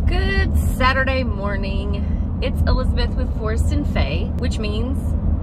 Good Saturday morning. It's Elizabeth with Forrest and Faye, which means,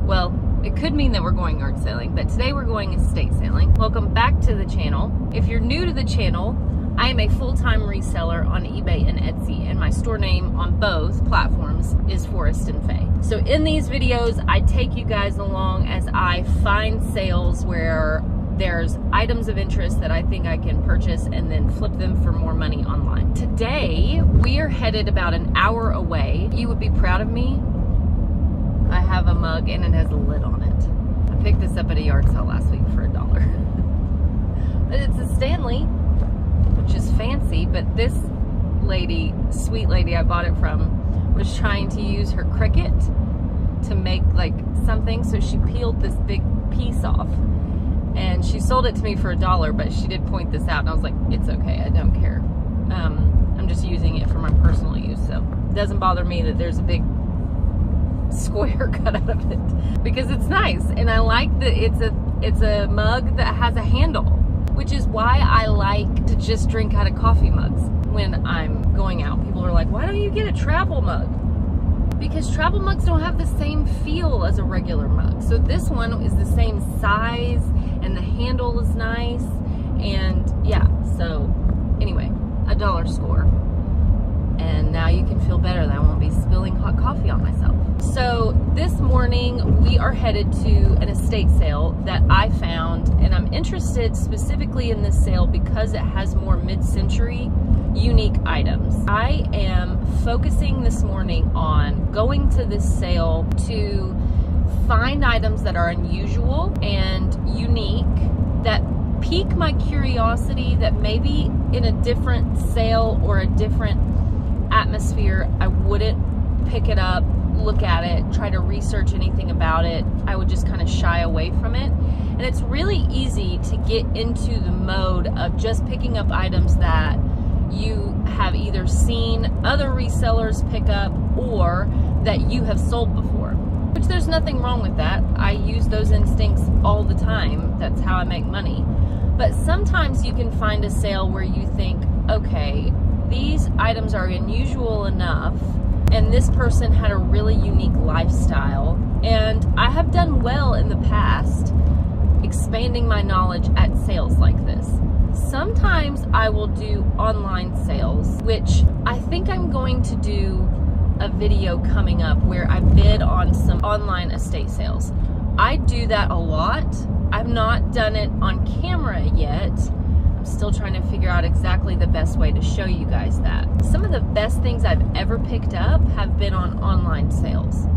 well, it could mean that we're going yard selling, but today we're going estate sailing. Welcome back to the channel. If you're new to the channel, I am a full-time reseller on eBay and Etsy, and my store name on both platforms is Forrest and Faye. So in these videos, I take you guys along as I find sales where there's items of interest that I think I can purchase and then flip them for more money online. Today, we are headed about an hour away. You would be proud of me. I have a mug and it has a lid on it. I picked this up at a yard sale last week for $1. But it's a Stanley, which is fancy, but this lady, sweet lady I bought it from, was trying to use her Cricut to make like something, so she peeled this big piece off. And she sold it to me for $1, but she did point this out, and I was like, it's okay, I don't care. I'm just using it for my personal use, so it doesn't bother me that there's a big square cut out of it, because it's nice, and I like that it's a mug that has a handle, which is why I like to just drink out of coffee mugs when I'm going out. People are like, why don't you get a travel mug? Because travel mugs don't have the same feel as a regular mug. So this one is the same size and the handle is nice, and yeah, so anyway, $1 score. And now you can feel better that I won't be spilling hot coffee on myself. So this morning we are headed to an estate sale that I found, and I'm interested specifically in this sale because it has more mid-century unique items. I am focusing this morning on going to this sale to find items that are unusual and unique, that pique my curiosity, that maybe in a different sale or a different atmosphere I wouldn't pick it up, look at it, try to research anything about it. I would just kind of shy away from it. And it's really easy to get into the mode of just picking up items that you have either seen other resellers pick up or that you have sold before, which there's nothing wrong with that. I use those instincts all the time. That's how I make money. But sometimes you can find a sale where you think, okay, these items are unusual enough, and this person had a really unique lifestyle, and I have done well in the past expanding my knowledge at sales like this. Sometimes I will do online sales, which I think I'm going to do a video coming up where I bid on some online estate sales. I do that a lot. I've not done it on camera yet. I'm still trying to figure out exactly the best way to show you guys that. Some of the best things I've ever picked up have been on online sales.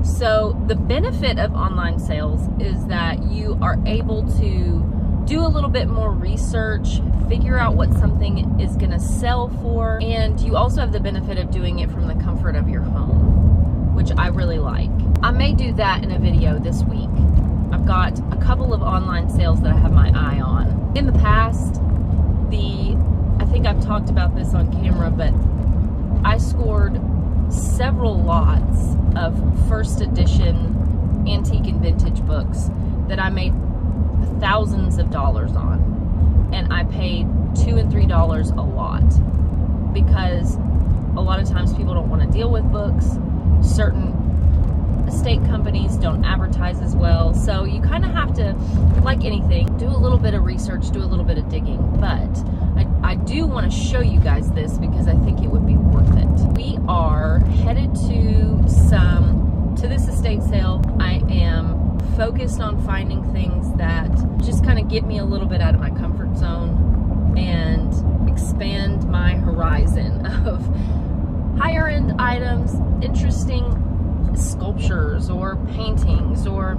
So the benefit of online sales is that you are able to do a little bit more research, figure out what something is going to sell for, and you also have the benefit of doing it from the comfort of your home, which I really like. I may do that in a video this week. I've got a couple of online sales that I have my eye on. In the past, I think I've talked about this on camera, but I scored several lots of first edition antique and vintage books that I made thousands of dollars on, and I paid $2 and $3 a lot, because a lot of times people don't want to deal with books. Certain estate companies don't advertise as well, so you kind of have to, like anything, do a little bit of research, do a little bit of digging. But I do want to show you guys this because I think it would be worth it. We are headed to this estate sale. I am focused on finding things that just kind of get me a little bit out of my comfort zone and expand my horizon of higher end items, interesting sculptures or paintings or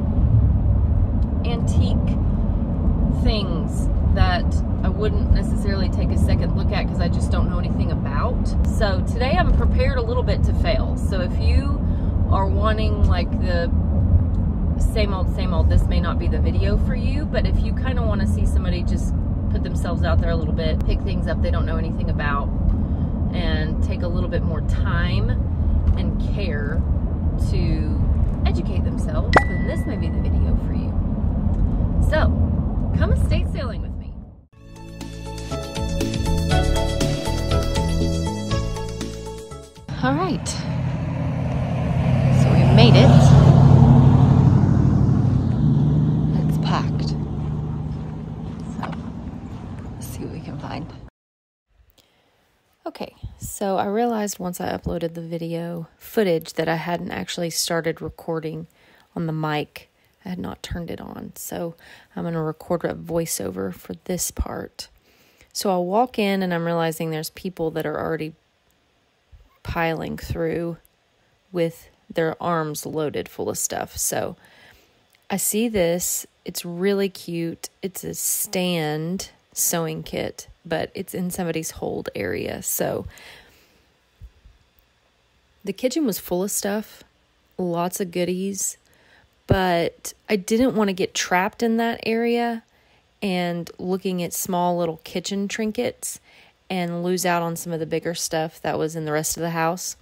antique things that I wouldn't necessarily take a second look at because I just don't know anything about. So today I'm prepared a little bit to fail. So if you are wanting like the same old, this may not be the video for you, but if you kind of want to see somebody just put themselves out there a little bit, pick things up they don't know anything about, and take a little bit more time and care to educate themselves, then this may be the video for you. So, come estate sailing with me. All right. So we made it. It's packed. So let's see what we can find. Okay, so I realized once I uploaded the video footage that I hadn't actually started recording on the mic. I had not turned it on. So I'm going to record a voiceover for this part. So I'll walk in and I'm realizing there's people that are already piling through with their arms loaded full of stuff. So I see this. It's really cute. It's a stand sewing kit, but it's in somebody's hold area. So the kitchen was full of stuff, lots of goodies, but I didn't want to get trapped in that area and looking at small little kitchen trinkets and lose out on some of the bigger stuff that was in the rest of the house,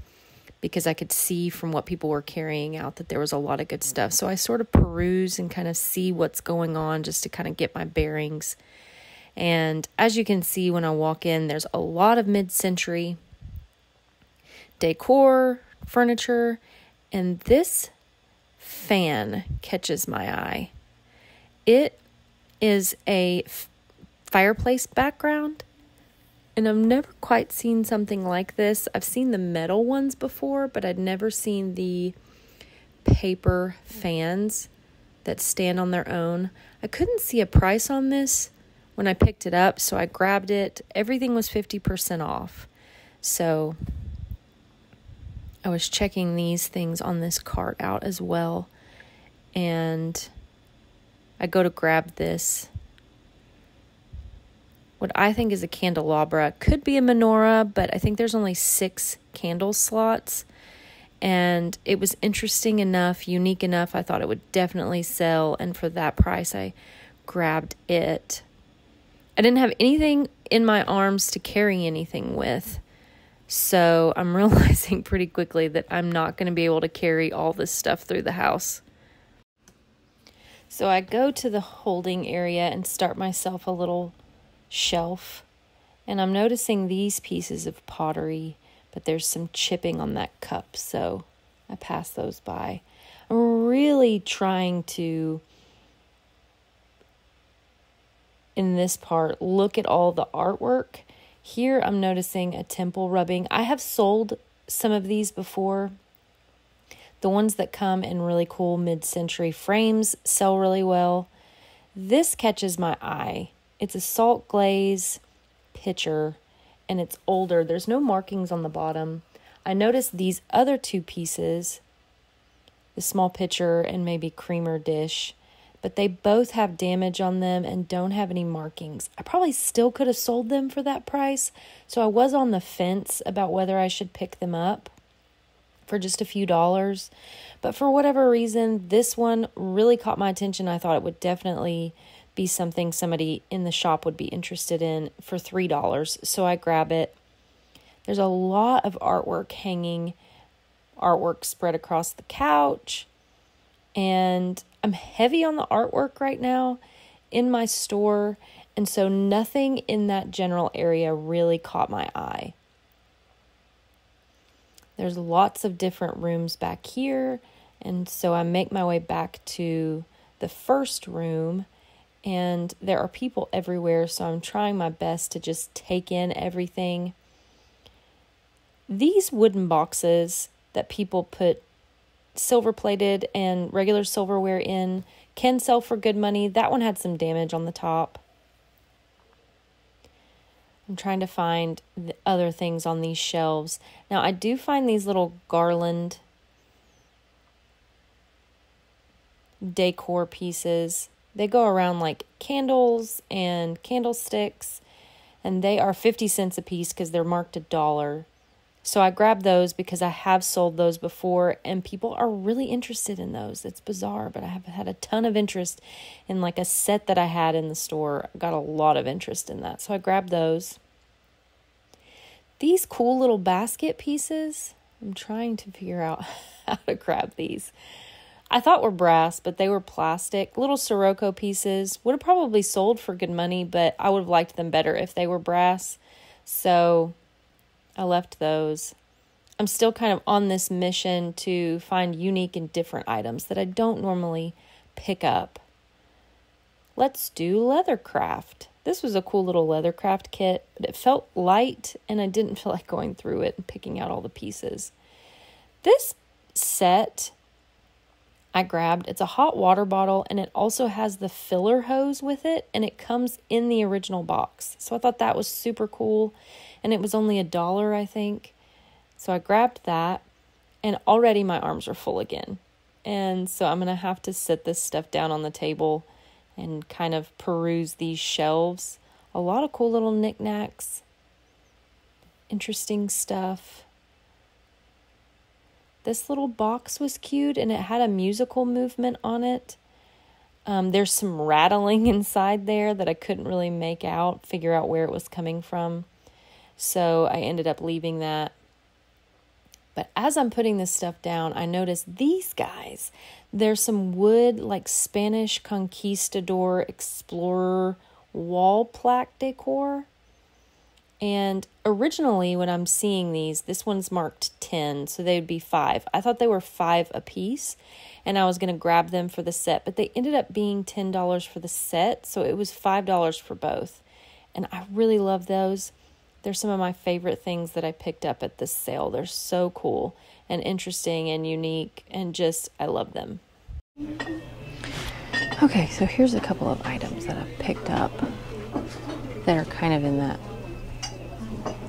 because I could see from what people were carrying out that there was a lot of good stuff. So I sort of peruse and kind of see what's going on just to kind of get my bearings. And as you can see when I walk in, there's a lot of mid-century decor, furniture, and this fan catches my eye. It is a fireplace background, and I've never quite seen something like this. I've seen the metal ones before, but I'd never seen the paper fans that stand on their own. I couldn't see a price on this when I picked it up, so I grabbed it. Everything was 50% off. So I was checking these things on this cart out as well, and I go to grab this. What I think is a candelabra. Could be a menorah, but I think there's only 6 candle slots, and it was interesting enough, unique enough, I thought it would definitely sell, and for that price I grabbed it. I didn't have anything in my arms to carry anything with. So I'm realizing pretty quickly that I'm not going to be able to carry all this stuff through the house. So I go to the holding area and start myself a little shelf. And I'm noticing these pieces of pottery, but there's some chipping on that cup. So I pass those by. I'm really trying to, in this part, look at all the artwork. Here I'm noticing a temple rubbing. I have sold some of these before. The ones that come in really cool mid-century frames sell really well. This catches my eye. It's a salt glaze pitcher, and it's older. There's no markings on the bottom. I noticed these other 2 pieces, the small pitcher and maybe creamer dish, but they both have damage on them and don't have any markings. I probably still could have sold them for that price, so I was on the fence about whether I should pick them up for just a few dollars. But for whatever reason, this one really caught my attention. I thought it would definitely be something somebody in the shop would be interested in for $3, so I grab it. There's a lot of artwork hanging, artwork spread across the couch, and I'm heavy on the artwork right now in my store, and so nothing in that general area really caught my eye. There's lots of different rooms back here, and so I make my way back to the first room, and there are people everywhere, so I'm trying my best to just take in everything. These wooden boxes that people put silver-plated and regular silverware in can sell for good money. That one had some damage on the top. I'm trying to find the other things on these shelves. Now, I do find these little garland decor pieces. They go around like candles and candlesticks, and they are 50 cents a piece because they're marked $1. So I grabbed those because I have sold those before, and people are really interested in those. It's bizarre, but I have had a ton of interest in like a set that I had in the store. I got a lot of interest in that. So I grabbed those. These cool little basket pieces, I'm trying to figure out how to grab these. I thought were brass, but they were plastic. Little Sirocco pieces. Would have probably sold for good money, but I would have liked them better if they were brass. So I left those. I'm still kind of on this mission to find unique and different items that I don't normally pick up. Let's do leathercraft. This was a cool little leathercraft kit, but it felt light and I didn't feel like going through it and picking out all the pieces. This set I grabbed, it's a hot water bottle and it also has the filler hose with it and it comes in the original box. So I thought that was super cool and it was only $1, I think. So I grabbed that and already my arms are full again. And so I'm going to have to sit this stuff down on the table and kind of peruse these shelves. A lot of cool little knickknacks, interesting stuff. This little box was cute and it had a musical movement on it. There's some rattling inside there that I couldn't really figure out where it was coming from. So I ended up leaving that. But as I'm putting this stuff down, I noticed these guys. There's some wood, like Spanish conquistador explorer wall plaque decor. And originally when I'm seeing these, this one's marked 10, so they would be 5. I thought they were 5 a piece, and I was going to grab them for the set, but they ended up being $10 for the set, so it was $5 for both. And I really love those. They're some of my favorite things that I picked up at this sale. They're so cool and interesting and unique and just, I love them. Okay, so here's a couple of items that I've picked up that are kind of in that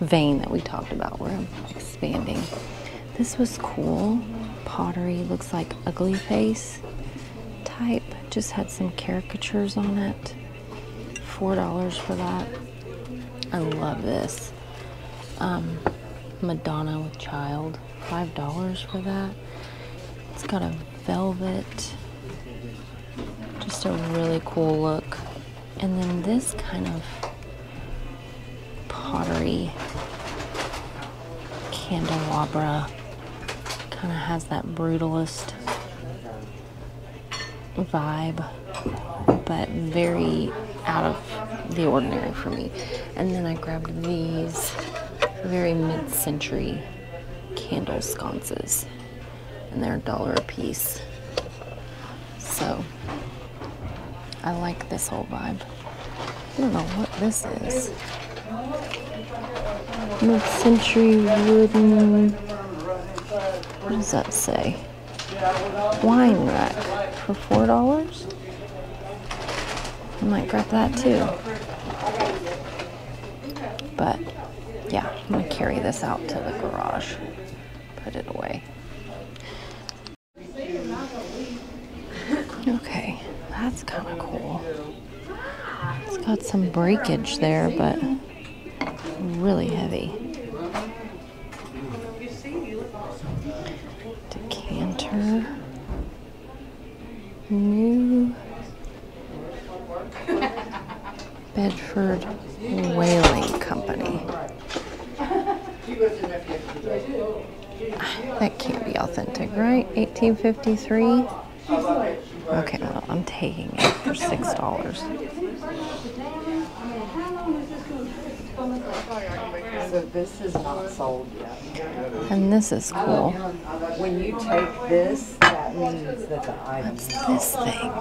vein that we talked about where I'm expanding. This was cool. Pottery, looks like ugly face type. Just had some caricatures on it. $4 for that. I love this. Madonna with child. $5 for that. It's got a velvet. Just a really cool look. And then this kind of pottery candelabra. Kind of has that brutalist vibe, but very out of the ordinary for me. And then I grabbed these very mid-century candle sconces, and they're $1 a piece. So I like this whole vibe. I don't know what this is. Mid-century wooden, what does that say? Wine rack for $4. I might grab that too. But yeah, I'm gonna carry this out to the garage, put it away. Okay, that's kind of cool. It's got some breakage there, but really heavy. Decanter. New Bedford Whaling Company. That can't be authentic, right? 1853? Okay, well, I'm taking it for $6. So this is not sold yet. And this is cool. When you take this, that means that the item What's this thing?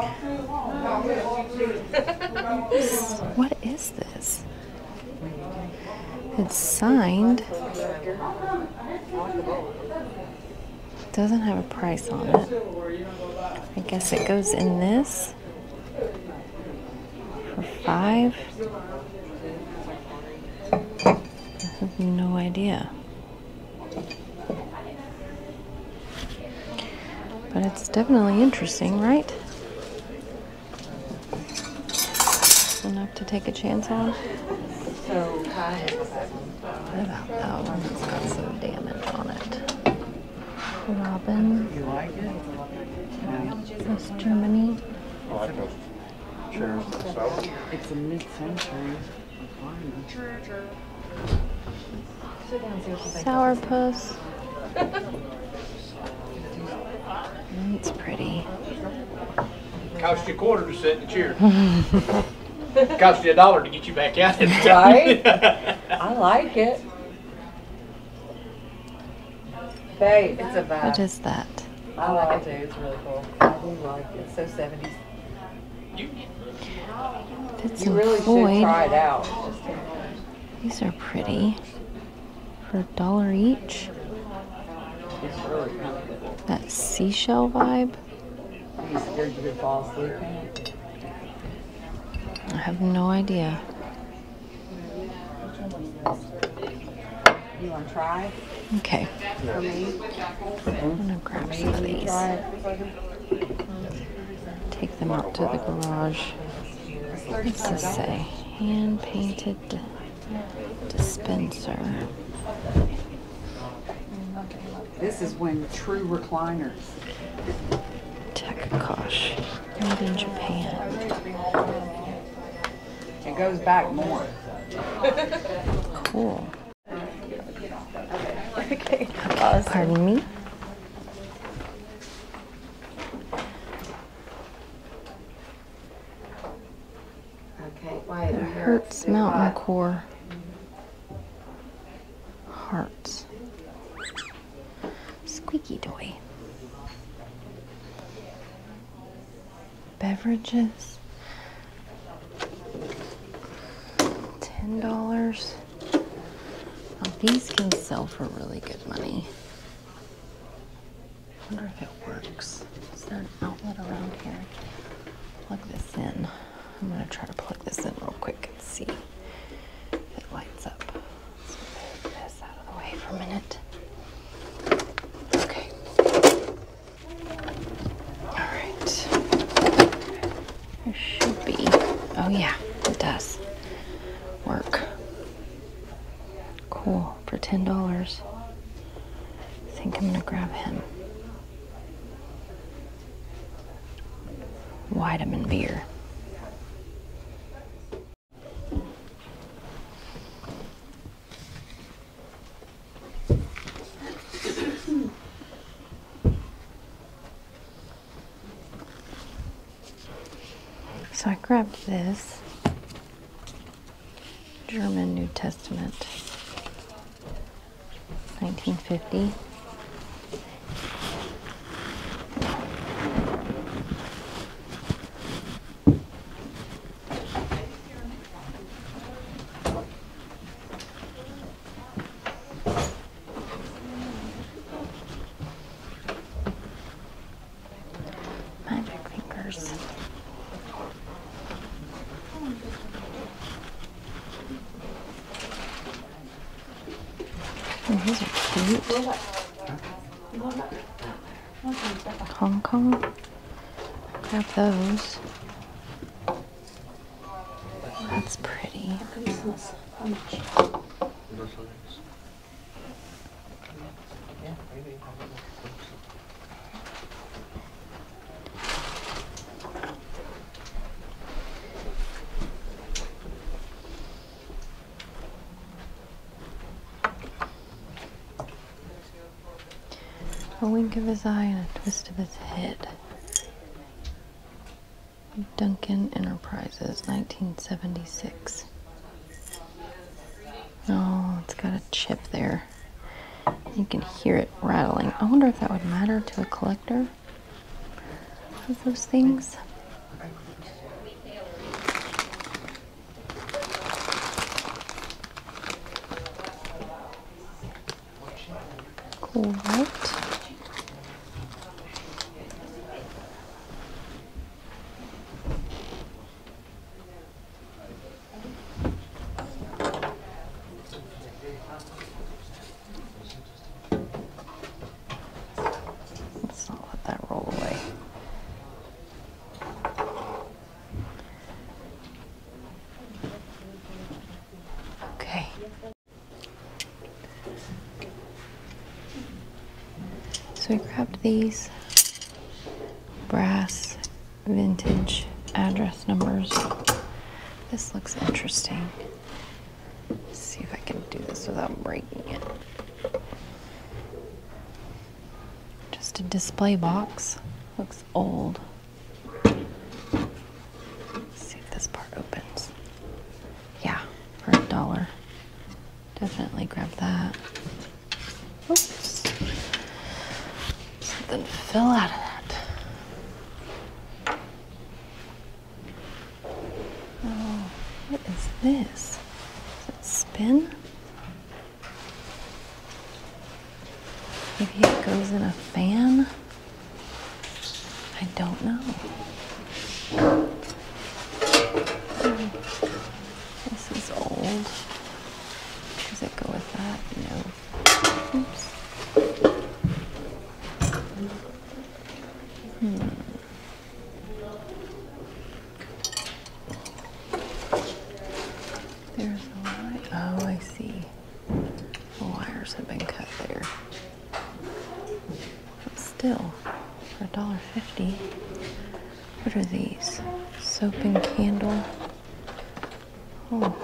What is this? It's signed. Doesn't have a price on it. I guess it goes in this for $5. I have no idea. But it's definitely interesting, right? Enough to take a chance on. So What about that one that's got some damage on it? Robin. you like it? West Germany. I like those chairs and stuff. It's a mid-century. Sourpuss. It's pretty. Cost you a quarter to sit in the chair. Cost you $1 to get you back out. Right? I like it. Babe, it's a vibe. What is that? I like it too. It's really cool. I do like it. It's so 70s. Fits You in really should Floyd. try it out. Just $10. These are pretty. For $1 each. It's really comfortable. That seashell vibe. Are you scared you could fall asleep in it? I have no idea. You want to try? Okay. For me? I'm gonna grab some of these. Try it. Take them out to the garage. What's this say? Hand painted dispenser. This is when true recliners. Tekakosh. Made in Japan. It goes back more. Cool. Okay. Pardon me? Okay, wait. It hurts mountain core. Hearts. Squeaky toy. Beverages. $10. Now these can sell for really good money. I wonder if it works. Is there an outlet around here? Plug this in. I'm gonna try to plug this in real quick and see if it lights up. Let's move this out of the way for a minute. Okay. Alright. There should be. Oh yeah, it does work. Cool. For $10. I think I'm gonna grab him. Vitamin beer. So I grabbed this German New Testament, 1950. Magic fingers. Oh, these are cute. Hong Kong. Grab those. That's pretty. A wink of his eye and a twist of his head. Duncan Enterprises, 1976. Oh, it's got a chip there. You can hear it rattling. I wonder if that would matter to a collector of those things. Cool, right? Let's not let that roll away. Okay. So we grabbed these brass vintage address numbers. This looks interesting. Let's see if I can do this without breaking it. Just a display box. Looks old. Let's see if this part opens. Yeah, for $1. Definitely grab that. Oops. something fell out of that. Oh, what is this? Does it spin? Maybe it goes in a fan? I don't know. This is old. Does it go with that? No. Oops. There's a wire. Oh, I see. The wires have been cut there. But still, for $1.50. What are these? Soap and candle. Oh.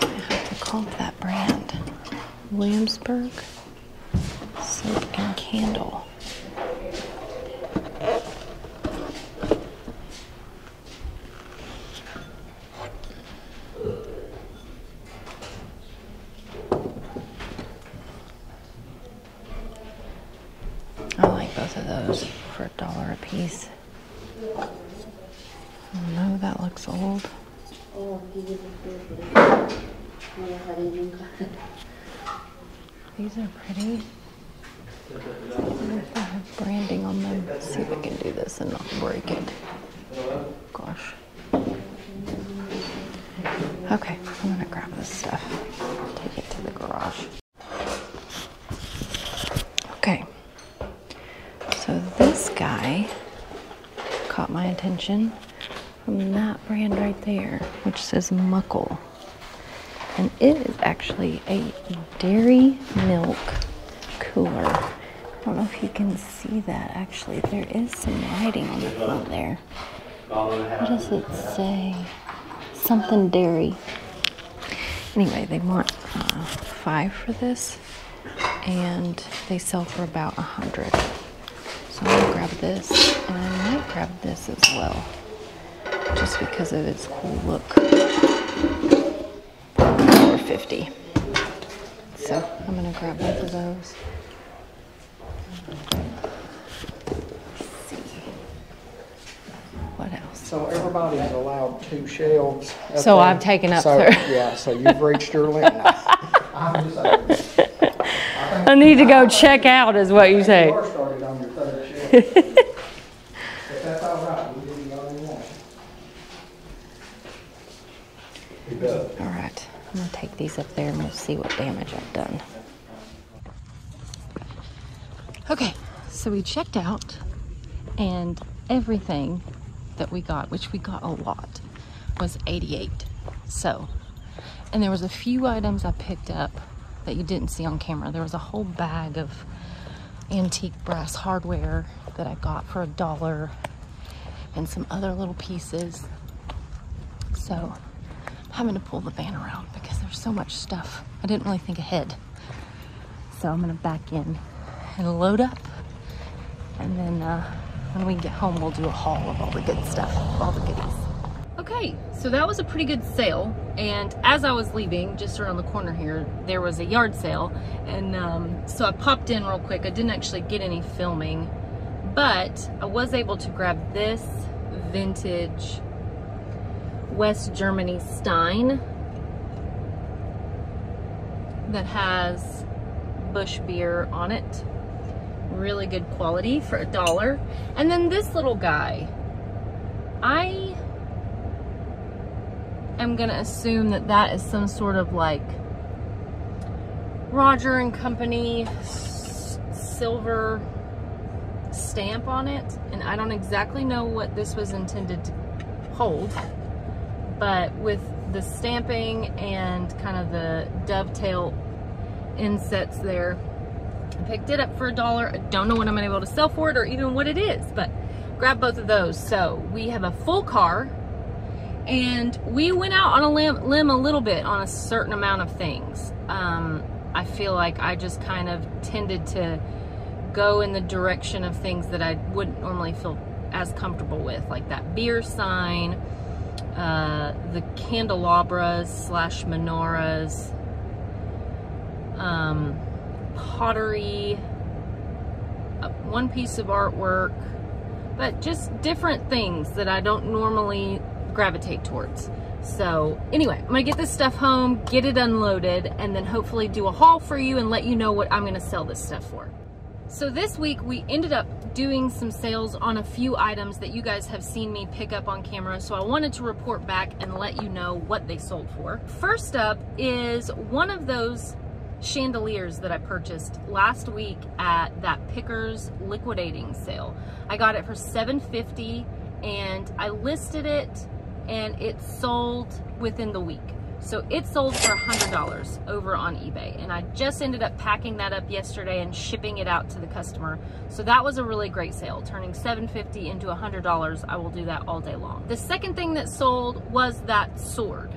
I have to call that brand. Williamsburg soap and candle. I like both of those for $1 a piece. Oh no, that looks old. These are pretty. They have branding on them. Let's see if I can do this and not break it. Gosh. Okay, I'm gonna grab this stuff. Take it to the garage. Okay. So this guy caught my attention from that brand right there, which says Muckle. And it is actually a dairy milk cooler. I don't know if you can see that. Actually, there is some writing on the front there. What does it say? Something dairy. Anyway, they want 5 for this, and they sell for about 100. So I'm gonna grab this, and I might grab this as well, just because of its cool look. $1.50. So I'm gonna grab both of those. Let's see. What else? So everybody's allowed 2 shelves. So there. I've taken up so, 3. Yeah, so you've reached your limit. I'm just I need to go check out, is what you say. You are started on your 3rd shelf. If that's all right, we'll give you all you want. All right, I'm gonna take these up there and we'll see what damage I've done. Okay, so we checked out, and everything that we got, which we got a lot, was $88. So, and there was a few items I picked up that you didn't see on camera. There was a whole bag of antique brass hardware that I got for $1, and some other little pieces. So I'm having to pull the van around because there's so much stuff. I didn't really think ahead. So I'm gonna back in and load up, and then when we get home, we'll do a haul of all the good stuff, all the goodies. Okay, so that was a pretty good sale, and as I was leaving, just around the corner here, there was a yard sale, and so I popped in real quick. I didn't actually get any filming, but I was able to grab this vintage West Germany stein that has Bush beer on it. Really good quality for $1. And then this little guy, I am gonna assume that that is some sort of like Roger and Company silver stamp on it, and I don't exactly know what this was intended to hold, but with the stamping and kind of the dovetail insets there, I picked it up for $1. I don't know what I'm gonna be able to sell for it or even what it is, but grab both of those. So we have a full car, and we went out on a limb a little bit on a certain amount of things. I feel like I just kind of tended to go in the direction of things that I wouldn't normally feel as comfortable with, like that beer sign, the candelabras / menorahs, pottery, one piece of artwork, but just different things that I don't normally gravitate towards. So anyway, I'm gonna get this stuff home, get it unloaded, and then hopefully do a haul for you and let you know what I'm gonna sell this stuff for. So this week we ended up doing some sales on a few items that you guys have seen me pick up on camera, so I wanted to report back and let you know what they sold for. First up is one of those chandeliers that I purchased last week at that Pickers liquidating sale. I got it for $7.50 and I listed it and it sold within the week. So it sold for $100 over on eBay, and I just ended up packing that up yesterday and shipping it out to the customer. So that was a really great sale, turning $7.50 into $100. I will do that all day long. The second thing that sold was that sword,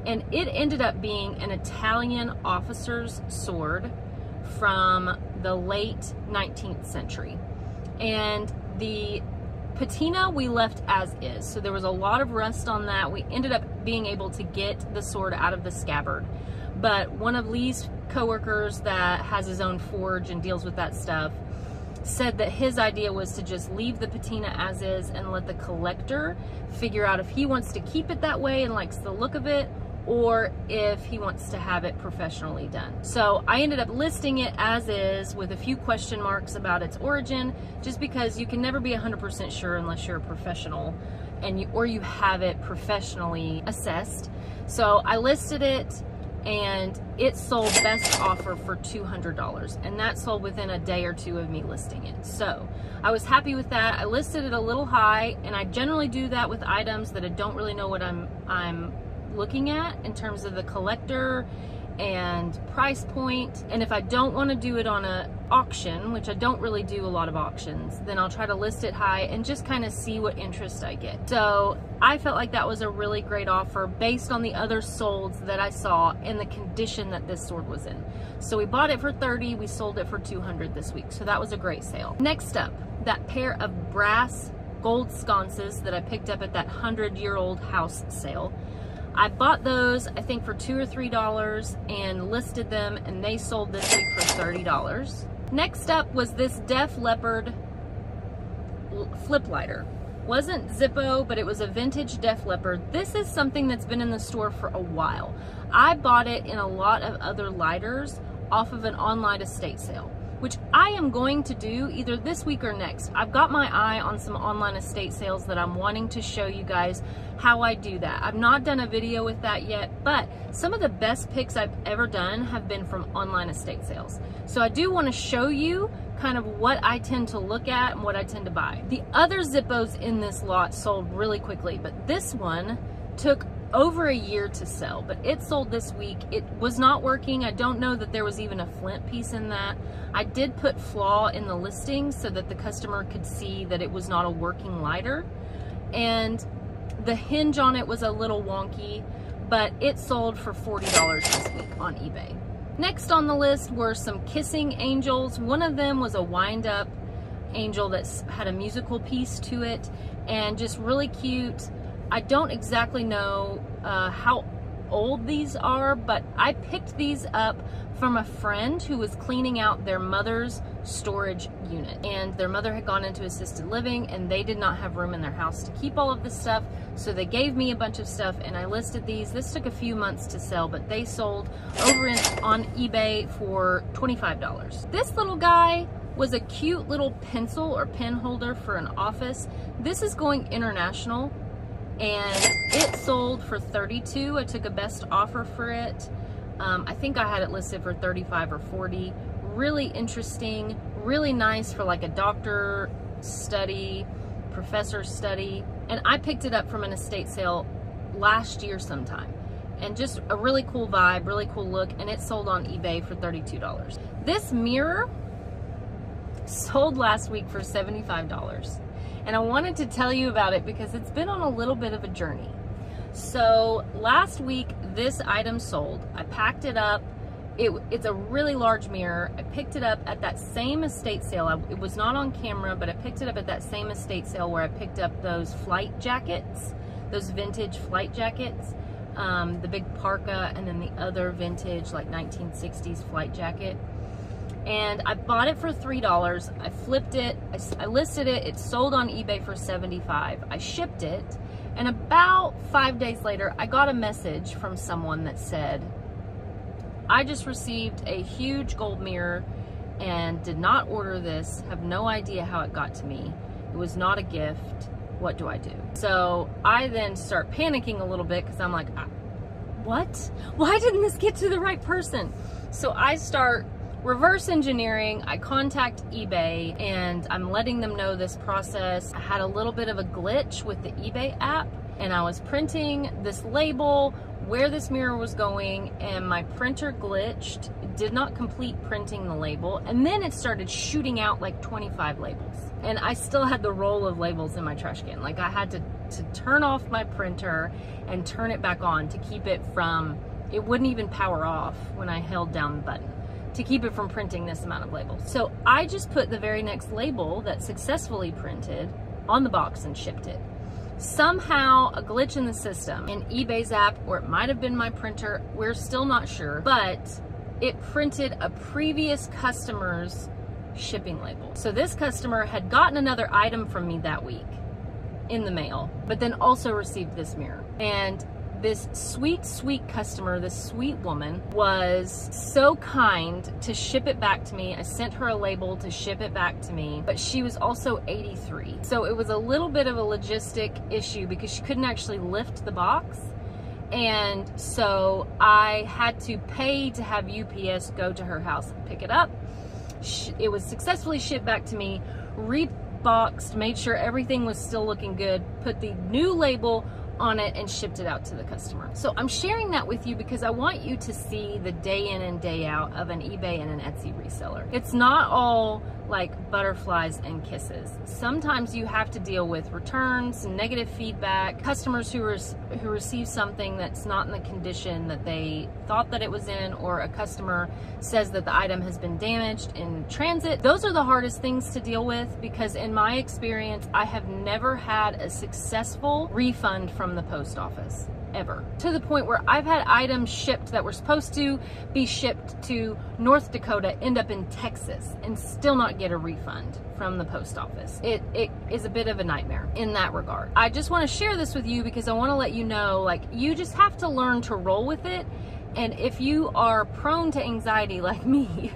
and it ended up being an Italian officer's sword from the late 19th century. And the patina we left as is, so there was a lot of rust on that. We ended up being able to get the sword out of the scabbard, but one of Lee's coworkers that has his own forge and deals with that stuff said that his idea was to just leave the patina as is and let the collector figure out if he wants to keep it that way and likes the look of it, or if he wants to have it professionally done. So I ended up listing it as is with a few question marks about its origin, just because you can never be 100% sure unless you're a professional and you have it professionally assessed. So I listed it and it sold best offer for $200, and that sold within a day or two of me listing it. So I was happy with that. I listed it a little high, and I generally do that with items that I don't really know what I'm looking at in terms of the collector and price point. And if I don't want to do it on an auction, which I don't really do a lot of auctions, then I'll try to list it high and just kind of see what interest I get. So I felt like that was a really great offer based on the other solds that I saw and the condition that this sword was in. So we bought it for $30, we sold it for $200 this week. So that was a great sale. Next up, that pair of brass gold sconces that I picked up at that 100-year-old house sale. I bought those, I think, for $2 or $3 and listed them, and they sold this week for $30. Next up was this Def Leppard flip lighter. Wasn't Zippo, but it was a vintage Def Leppard. This is something that's been in the store for a while. I bought it in a lot of other lighters off of an online estate sale, which I am going to do either this week or next. I've got my eye on some online estate sales that I'm wanting to show you guys how I do that. I've not done a video with that yet, but some of the best picks I've ever done have been from online estate sales. So I do want to show you kind of what I tend to look at and what I tend to buy. The other Zippos in this lot sold really quickly, but this one took over a year to sell, but it sold this week. It was not working. I don't know that there was even a flint piece in that. I did put flaw in the listing so that the customer could see that it was not a working lighter, and the hinge on it was a little wonky, but it sold for $40 this week on eBay. Next on the list were some kissing angels. One of them was a wind-up angel that had a musical piece to it and just really cute. I don't exactly know how old these are, but I picked these up from a friend who was cleaning out their mother's storage unit, and their mother had gone into assisted living and they did not have room in their house to keep all of this stuff, so they gave me a bunch of stuff and I listed these. This took a few months to sell, but they sold over on eBay for $25. This little guy was a cute little pencil or pen holder for an office. This is going international, and it sold for $32. I took a best offer for it. I think I had it listed for $35 or $40. Really interesting, really nice for like a doctor study, professor study. And I picked it up from an estate sale last year sometime. And just a really cool vibe, really cool look, and it sold on eBay for $32. This mirror sold last week for $75. And I wanted to tell you about it because it's been on a little bit of a journey. So last week, this item sold. I packed it up. It's a really large mirror. I picked it up at that same estate sale. It was not on camera, but I picked it up at that same estate sale where I picked up those flight jackets, those vintage flight jackets the big parka, and then the other vintage like 1960s flight jacket. And I bought it for $3. I flipped it, I listed it, it sold on eBay for $75. I shipped it, and about 5 days later, I got a message from someone that said, I just received a huge gold mirror and did not order this, have no idea how it got to me. It was not a gift. What do I do? So I then start panicking a little bit because I'm like, what? Why didn't this get to the right person? So I start reverse engineering. I contact eBay and I'm letting them know this process. I had a little bit of a glitch with the eBay app, and I was printing this label where this mirror was going, and my printer glitched, did not complete printing the label, and then it started shooting out like 25 labels. And I still had the roll of labels in my trash can. Like, I had to turn off my printer and turn it back on to keep it from, it wouldn't even power off when I held down the button, to keep it from printing this amount of labels. So I just put the very next label that successfully printed on the box and shipped it. Somehow a glitch in the system, in eBay's app, or it might have been my printer, we're still not sure, but it printed a previous customer's shipping label. So this customer had gotten another item from me that week in the mail, but then also received this mirror. And this sweet, sweet customer, this sweet woman, was so kind to ship it back to me. I sent her a label to ship it back to me, but she was also 83. So it was a little bit of a logistic issue because she couldn't actually lift the box. And so I had to pay to have UPS go to her house and pick it up. It was successfully shipped back to me, reboxed, made sure everything was still looking good, put the new label on it, and shipped it out to the customer. So I'm sharing that with you because I want you to see the day in and day out of an eBay and an Etsy reseller. It's not all like butterflies and kisses. Sometimes you have to deal with returns, negative feedback, customers who receive something that's not in the condition that they thought that it was in, or a customer says that the item has been damaged in transit. Those are the hardest things to deal with because in my experience, I have never had a successful refund from the post office. Ever. To the point where I've had items shipped that were supposed to be shipped to North Dakota end up in Texas and still not get a refund from the post office. It is a bit of a nightmare in that regard. I just want to share this with you because I want to let you know, like, you just have to learn to roll with it. And if you are prone to anxiety like me,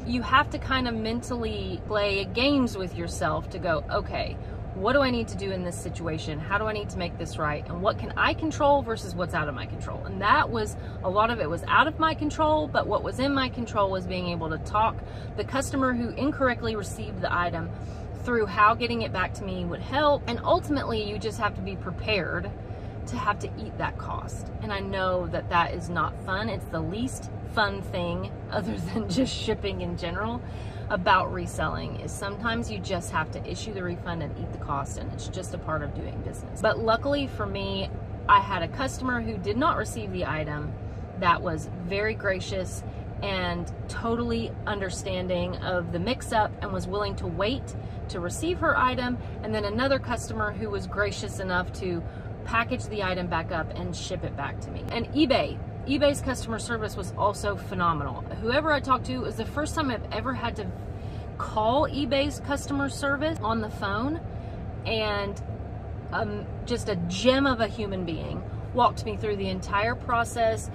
you have to kind of mentally play games with yourself to go, okay, what do I need to do in this situation? How do I need to make this right? And what can I control versus what's out of my control? And that was, a lot of it was out of my control, but what was in my control was being able to talk the customer who incorrectly received the item through how getting it back to me would help. And ultimately, you just have to be prepared to have to eat that cost. And I know that that is not fun. It's the least fun thing, other than just shipping in general, about reselling, is sometimes you just have to issue the refund and eat the cost, and it's just a part of doing business. But luckily for me, I had a customer who did not receive the item that was very gracious and totally understanding of the mix-up and was willing to wait to receive her item, and then another customer who was gracious enough to package the item back up and ship it back to me. And eBay's customer service was also phenomenal. Whoever I talked to, it was the first time I've ever had to call eBay's customer service on the phone, and just a gem of a human being walked me through the entire process,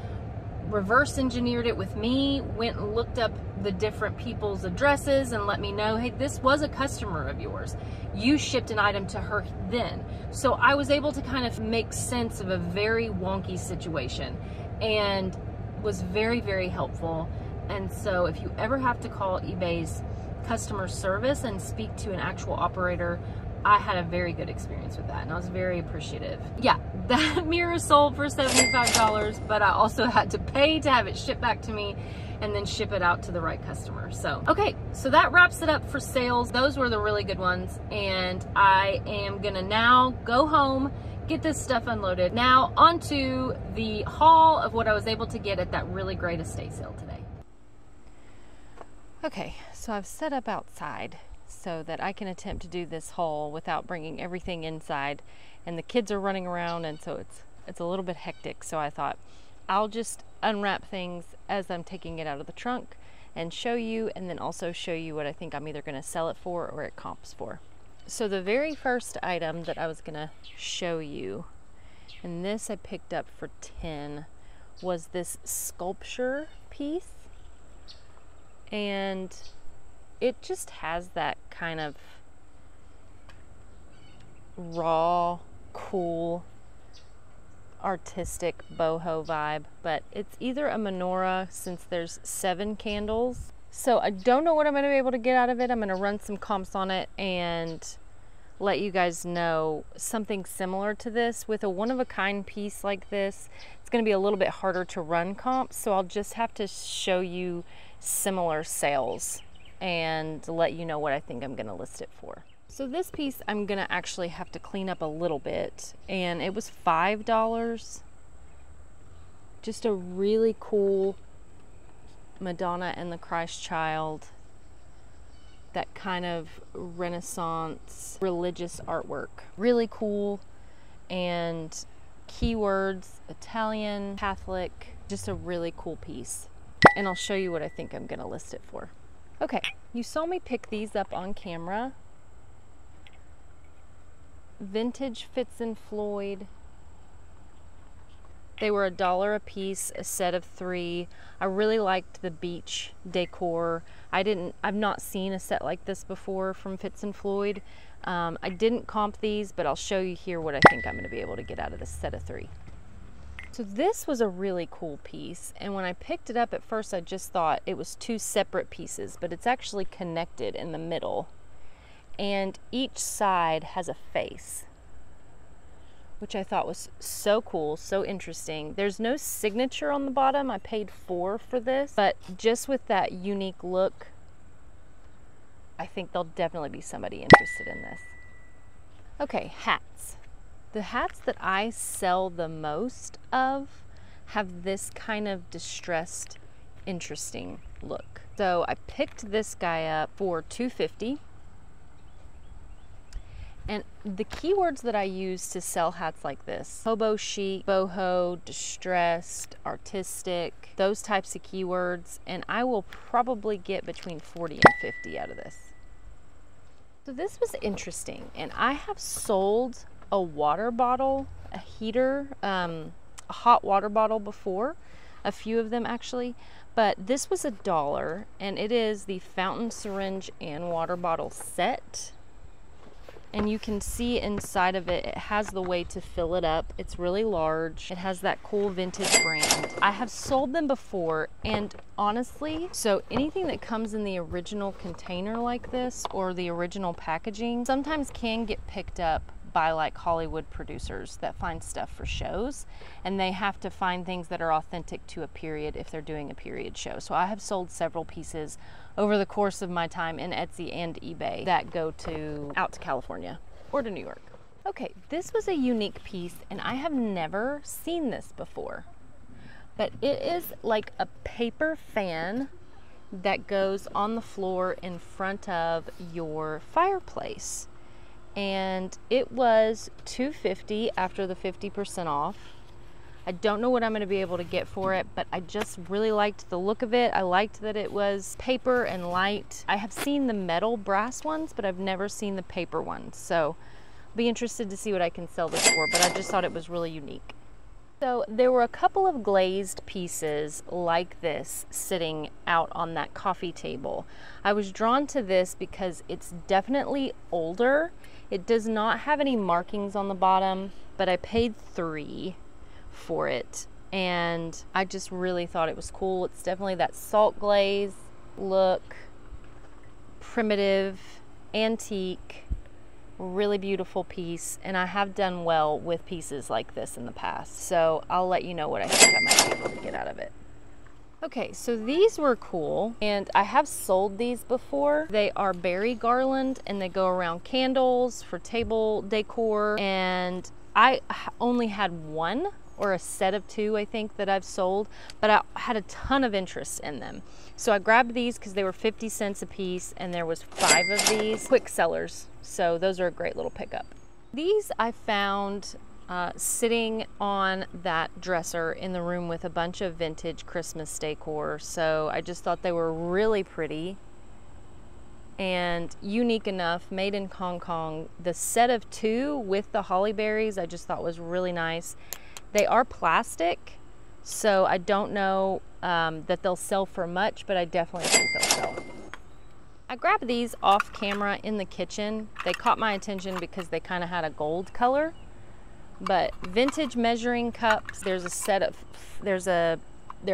reverse engineered it with me, went and looked up the different people's addresses and let me know, hey, this was a customer of yours. You shipped an item to her then. So I was able to kind of make sense of a very wonky situation, and was very, very helpful. And so if you ever have to call eBay's customer service and speak to an actual operator, I had a very good experience with that, and I was very appreciative. Yeah, that mirror sold for $75, but I also had to pay to have it shipped back to me and then ship it out to the right customer. So, okay, so that wraps it up for sales. Those were the really good ones, and I am gonna now go home, get this stuff unloaded. Now onto the haul of what I was able to get at that really great estate sale today. Okay, so I've set up outside so that I can attempt to do this haul without bringing everything inside, and the kids are running around, and so it's it's a little bit hectic, so I thought I'll just unwrap things as I'm taking it out of the trunk and show you, and then also show you what I think I'm either going to sell it for or it comps for. So the very first item that I was going to show you, and this I picked up for 10, was this sculpture piece. And it just has that kind of raw, cool, artistic boho vibe, but it's either a menorah, since there's 7 candles. So I don't know what I'm going to be able to get out of it. I'm going to run some comps on it and let you guys know. Something similar to this with a one-of-a-kind piece like this, it's going to be a little bit harder to run comps, so I'll just have to show you similar sales and let you know what I think I'm going to list it for. So this piece I'm going to actually have to clean up a little bit, and it was $5. Just a really cool Madonna and the Christ Child, that kind of Renaissance religious artwork. Really cool, and keywords, Italian, Catholic, just a really cool piece. And I'll show you what I think I'm gonna list it for. Okay, you saw me pick these up on camera. Vintage Fitz and Floyd. They were $1 a piece, a set of 3. I really liked the beach decor. I've not seen a set like this before from Fitz and Floyd. I didn't comp these, but I'll show you here what I think I'm gonna be able to get out of this set of 3. So this was a really cool piece, and when I picked it up at first I just thought it was 2 separate pieces, but it's actually connected in the middle, and each side has a face, which I thought was so cool, so interesting. There's no signature on the bottom. I paid $4 for this, but just with that unique look, I think there'll definitely be somebody interested in this. Okay, hats. The hats that I sell the most of have this kind of distressed, interesting look. So I picked this guy up for $2.50. And the keywords that I use to sell hats like this: hobo chic, boho, distressed, artistic, those types of keywords, and I will probably get between 40 and 50 out of this. So this was interesting, and I have sold a water bottle, a heater, a hot water bottle before, a few of them actually, but this was $1, and it is the fountain, syringe, and water bottle set. And you can see inside of it, it has the way to fill it up. It's really large. It has that cool vintage brand. I have sold them before, and honestly, so anything that comes in the original container like this, or the original packaging, sometimes can get picked up by like Hollywood producers that find stuff for shows, and they have to find things that are authentic to a period if they're doing a period show. So I have sold several pieces over the course of my time in Etsy and eBay that go out to California or to New York. Okay, this was a unique piece, and I have never seen this before, but it is like a paper fan that goes on the floor in front of your fireplace. And it was $2.50 after the 50% off. I don't know what I'm going to be able to get for it, but I just really liked the look of it. I liked that it was paper and light. I have seen the metal brass ones, but I've never seen the paper ones. So I'll be interested to see what I can sell this for, but I just thought it was really unique. So there were a couple of glazed pieces like this sitting out on that coffee table. I was drawn to this because it's definitely older. It does not have any markings on the bottom, but I paid $3 for it, and I just really thought it was cool. It's definitely that salt glaze look, primitive, antique, really beautiful piece, and I have done well with pieces like this in the past, so I'll let you know what I think I might be able to get out of it. Okay, so these were cool, and I have sold these before. They are berry garland, and they go around candles for table decor, and I only had one or a set of 2, I think, that I've sold, but I had a ton of interest in them. So I grabbed these because they were 50 cents a piece, and there was 5 of these. Quick sellers, so those are a great little pickup. These I found sitting on that dresser in the room with a bunch of vintage Christmas decor. So I just thought they were really pretty and unique enough, made in Hong Kong. The set of 2 with the holly berries I just thought was really nice. They are plastic, so I don't know that they'll sell for much, but I definitely think they'll sell. I grabbed these off camera in the kitchen. They caught my attention because they kind of had a gold color. But vintage measuring cups, there are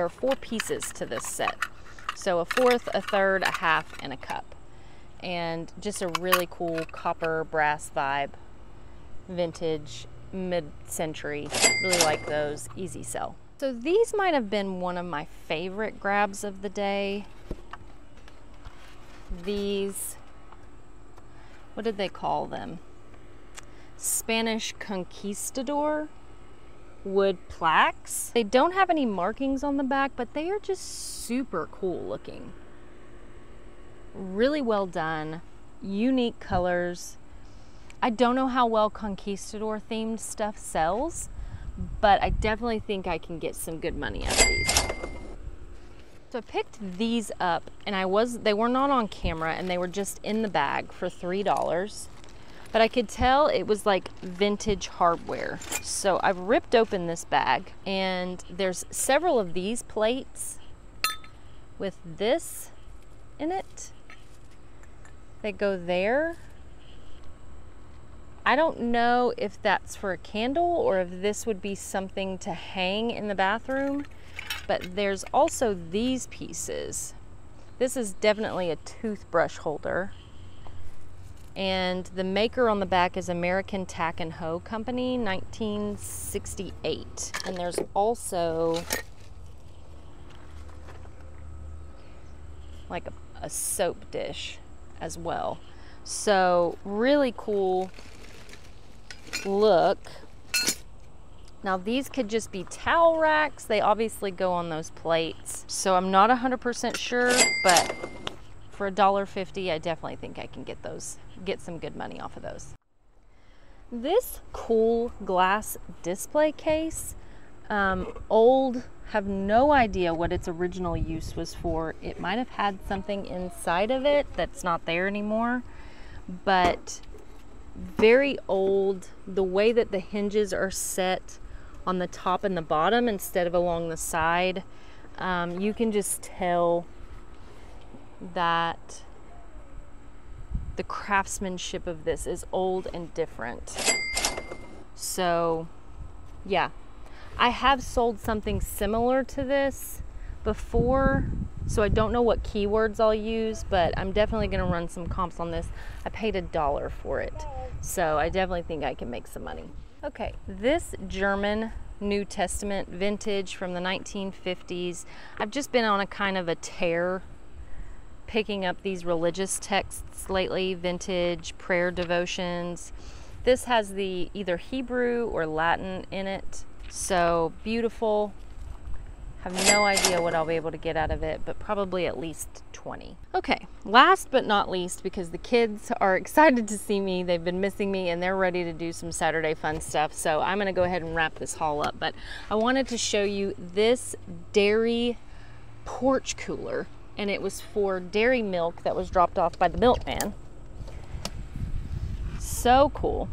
4 pieces to this set. So a fourth, a third, a half, and a cup. And just a really cool copper brass vibe, vintage, mid-century. Really like those, easy sell. So these might have been one of my favorite grabs of the day. These, what did they call them? Spanish conquistador wood plaques. They don't have any markings on the back, but they are just super cool looking. Really well done, unique colors. I don't know how well conquistador themed stuff sells, but I definitely think I can get some good money out of these. So I picked these up, and they were not on camera, and they were just in the bag for $3. But I could tell it was like vintage hardware. So I've ripped open this bag, and there's several of these plates with this in it. They go there. I don't know if that's for a candle or if this would be something to hang in the bathroom, but there's also these pieces. This is definitely a toothbrush holder. And the maker on the back is American Tack and Hoe Company, 1968. And there's also like a soap dish as well. So really cool look. Now these could just be towel racks. They obviously go on those plates. So I'm not 100% sure, but for $1.50, I definitely think I can get some good money off of those. This cool glass display case, old, have no idea what its original use was for. It might have had something inside of it that's not there anymore, but very old. The way that the hinges are set on the top and the bottom instead of along the side, you can just tell that the craftsmanship of this is old and different. So yeah, I have sold something similar to this before, so I don't know what keywords I'll use, but I'm definitely going to run some comps on this. I paid $1 for it, so I definitely think I can make some money. Okay, this German New Testament vintage from the 1950s. I've just been on a kind of a tear picking up these religious texts lately, vintage prayer devotions. This has the either Hebrew or Latin in it. So beautiful. Have no idea what I'll be able to get out of it, but probably at least 20. Okay, last but not least, because the kids are excited to see me, they've been missing me, and they're ready to do some Saturday fun stuff. So I'm gonna go ahead and wrap this haul up, but I wanted to show you this dairy porch cooler, and it was for dairy milk that was dropped off by the milkman. So cool.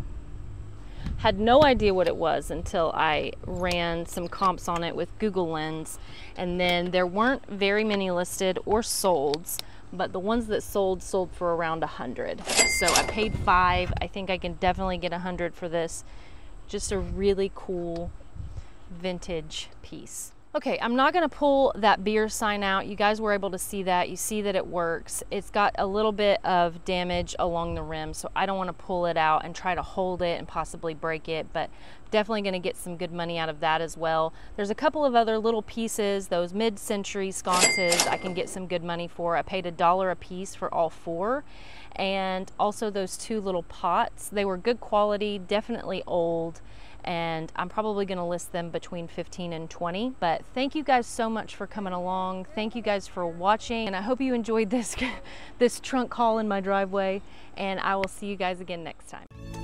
Had no idea what it was until I ran some comps on it with Google Lens, and then there weren't very many listed or solds, but the ones that sold for around 100. So I paid $5. I think I can definitely get 100 for this. Just a really cool vintage piece. Okay, I'm not gonna pull that beer sign out. You guys were able to see that. You see that it works. It's got a little bit of damage along the rim, so I don't wanna pull it out and try to hold it and possibly break it, but definitely gonna get some good money out of that as well. There's a couple of other little pieces, those mid-century sconces I can get some good money for. I paid $1 a piece for all 4. And also those 2 little pots. They were good quality, definitely old, and I'm probably gonna list them between 15 and 20. But thank you guys so much for coming along. Thank you guys for watching, and I hope you enjoyed this trunk haul in my driveway, and I will see you guys again next time.